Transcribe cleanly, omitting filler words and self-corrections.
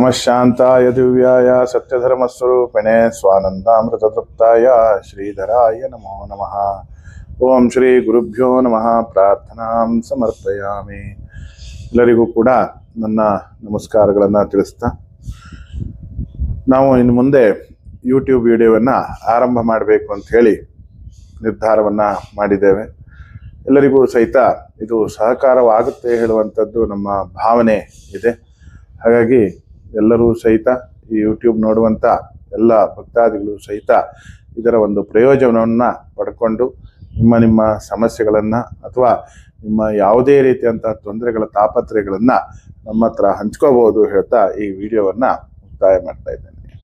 ನಮಃಶಾಂತಾಯ ದಿವ್ಯಾಯ ಸತ್ಯಧರ್ಮಸ್ವರೂಪಿಣೆ ಸ್ವಾನಂದಾಮೃತತೃಪ್ತಾಯ ಶ್ರೀಧರಾಯ ನಮೋ ನಮಃ. ಓಂ ಶ್ರೀ ಗುರುಭ್ಯೋ ನಮಃ. ಪ್ರಾರ್ಥನಾಂ ಸಮರ್ಪಯಾಮಿ. ಎಲ್ಲರಿಗೂ ಕೂಡ ನನ್ನ ನಮಸ್ಕಾರಗಳನ್ನು ತಿಳಿಸ್ತಾ ನಾವು ಇನ್ನು ಮುಂದೆ ಯೂಟ್ಯೂಬ್ ವಿಡಿಯೋವನ್ನು ಆರಂಭ ಮಾಡಬೇಕು ಅಂತ ಹೇಳಿ ನಿರ್ಧಾರವನ್ನು ಮಾಡಿದ್ದೇವೆ. ಎಲ್ಲರಿಗೂ ಸಹಿತ ಇದು ಸಹಕಾರವಾಗುತ್ತೆ ಹೇಳುವಂಥದ್ದು ನಮ್ಮ ಭಾವನೆ ಇದೆ. ಹಾಗಾಗಿ ಎಲ್ಲರೂ ಸಹಿತ ಈ ಯೂಟ್ಯೂಬ್ ನೋಡುವಂಥ ಎಲ್ಲ ಭಕ್ತಾದಿಗಳು ಸಹಿತ ಇದರ ಒಂದು ಪ್ರಯೋಜನವನ್ನು ಪಡ್ಕೊಂಡು ನಿಮ್ಮ ಸಮಸ್ಯೆಗಳನ್ನು ಅಥವಾ ನಿಮ್ಮ ಯಾವುದೇ ರೀತಿಯಂಥ ತೊಂದರೆಗಳ ತಾಪತ್ರಯಗಳನ್ನು ನಮ್ಮ ಹತ್ರ ಹಂಚ್ಕೋಬಹುದು ಹೇಳ್ತಾ ಈ ವಿಡಿಯೋವನ್ನು ಮುಕ್ತಾಯ ಮಾಡ್ತಾ ಇದ್ದೇನೆ.